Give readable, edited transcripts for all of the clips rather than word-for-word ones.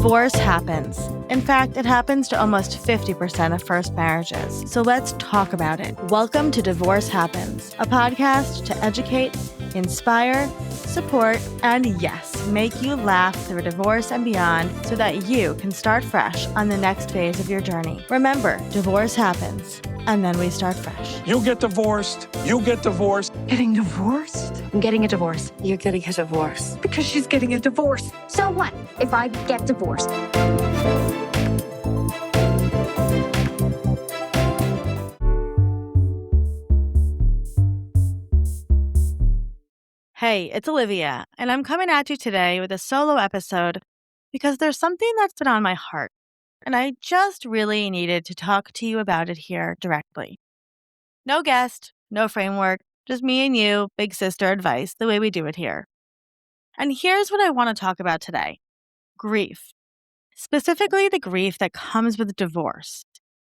Divorce happens. In fact, it happens to almost 50% of first marriages. So let's talk about it. Welcome to Divorce Happens, a podcast to educate, inspire, support, and yes, make you laugh through divorce and beyond so that you can start fresh on the next phase of your journey. Remember, divorce happens, and then we start fresh. You get divorced. You get divorced. Getting divorced? I'm getting a divorce. You're getting a divorce. Because she's getting a divorce. So what if I get divorced? Hey, it's Olivia, and I'm coming at you today with a solo episode because there's something that's been on my heart, and I just really needed to talk to you about it here directly. No guest, no framework, just me and you, big sister advice, the way we do it here. And here's what I want to talk about today: grief. Specifically, the grief that comes with divorce,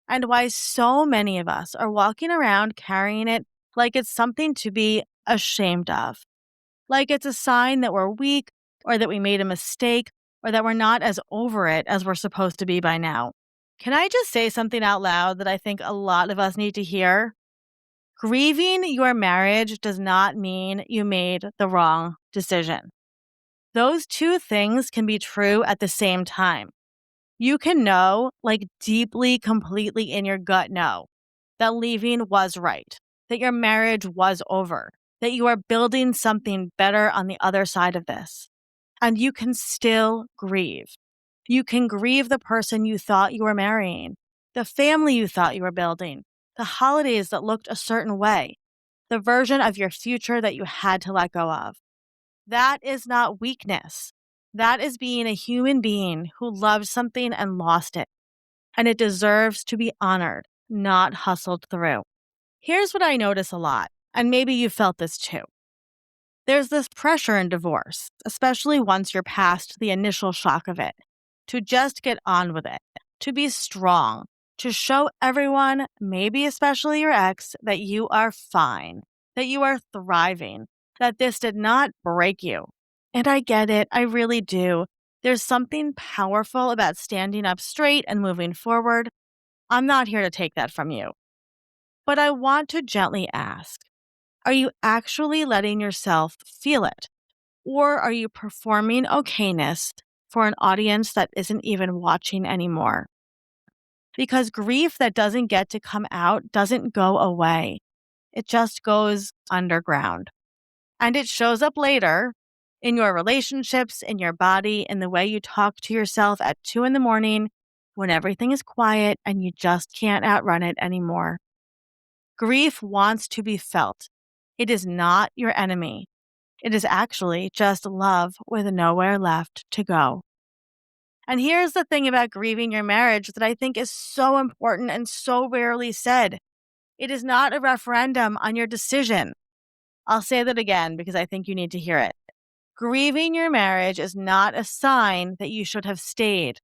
and why so many of us are walking around carrying it like it's something to be ashamed of. Like it's a sign that we're weak, or that we made a mistake, or that we're not as over it as we're supposed to be by now. Can I just say something out loud that I think a lot of us need to hear? Grieving your marriage does not mean you made the wrong decision. Those two things can be true at the same time. You can know, like deeply, completely in your gut know, that leaving was right, that your marriage was over, that you are building something better on the other side of this. And you can still grieve. You can grieve the person you thought you were marrying, the family you thought you were building, the holidays that looked a certain way, the version of your future that you had to let go of. That is not weakness. That is being a human being who loved something and lost it. And it deserves to be honored, not hustled through. Here's what I notice a lot, and maybe you felt this too. There's this pressure in divorce, especially once you're past the initial shock of it, to just get on with it, to be strong, to show everyone, maybe especially your ex, that you are fine, that you are thriving, that this did not break you. And I get it, I really do. There's something powerful about standing up straight and moving forward. I'm not here to take that from you. But I want to gently ask, are you actually letting yourself feel it? Or are you performing okayness for an audience that isn't even watching anymore? Because grief that doesn't get to come out doesn't go away. It just goes underground. And it shows up later in your relationships, in your body, in the way you talk to yourself at 2 a.m. when everything is quiet and you just can't outrun it anymore. Grief wants to be felt. It is not your enemy. It is actually just love with nowhere left to go. And here's the thing about grieving your marriage that I think is so important and so rarely said. It is not a referendum on your decision. I'll say that again because I think you need to hear it. Grieving your marriage is not a sign that you should have stayed.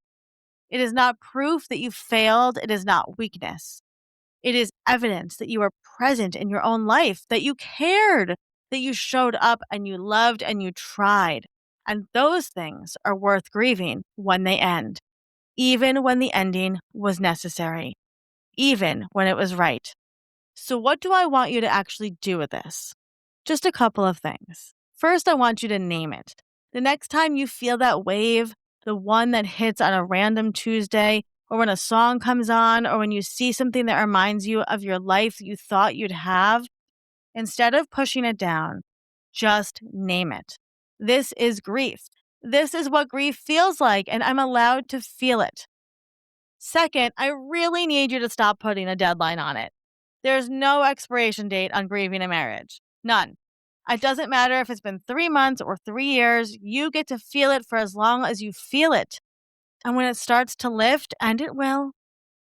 It is not proof that you failed. It is not weakness. It is evidence that you were present in your own life, that you cared, that you showed up and you loved and you tried. And those things are worth grieving when they end, even when the ending was necessary, even when it was right. So what do I want you to actually do with this? Just a couple of things. First, I want you to name it. The next time you feel that wave, the one that hits on a random Tuesday, or when a song comes on, or when you see something that reminds you of your life you thought you'd have, instead of pushing it down, just name it. This is grief. This is what grief feels like, and I'm allowed to feel it. Second, I really need you to stop putting a deadline on it. There's no expiration date on grieving a marriage. None. It doesn't matter if it's been 3 months or 3 years, you get to feel it for as long as you feel it. And when it starts to lift, and it will,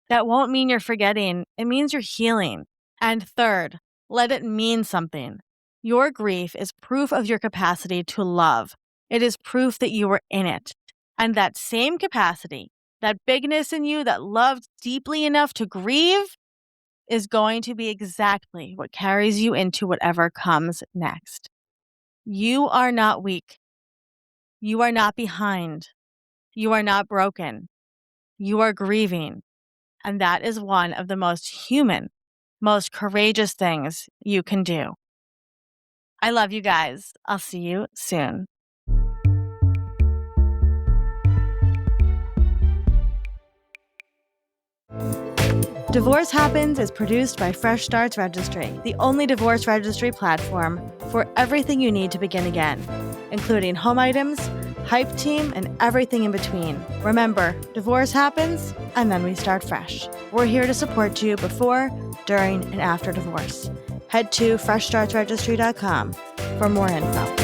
that won't mean you're forgetting. It means you're healing. And third, let it mean something. Your grief is proof of your capacity to love. It is proof that you were in it. And that same capacity, that bigness in you that loved deeply enough to grieve, is going to be exactly what carries you into whatever comes next. You are not weak. You are not behind. You are not broken. You are grieving. And that is one of the most human, most courageous things you can do. I love you guys. I'll see you soon. Divorce Happens is produced by Fresh Starts Registry, the only divorce registry platform for everything you need to begin again, including home items, hype team, and everything in between. Remember, divorce happens, and then we start fresh. We're here to support you before, during, and after divorce. Head to freshstartsregistry.com for more info.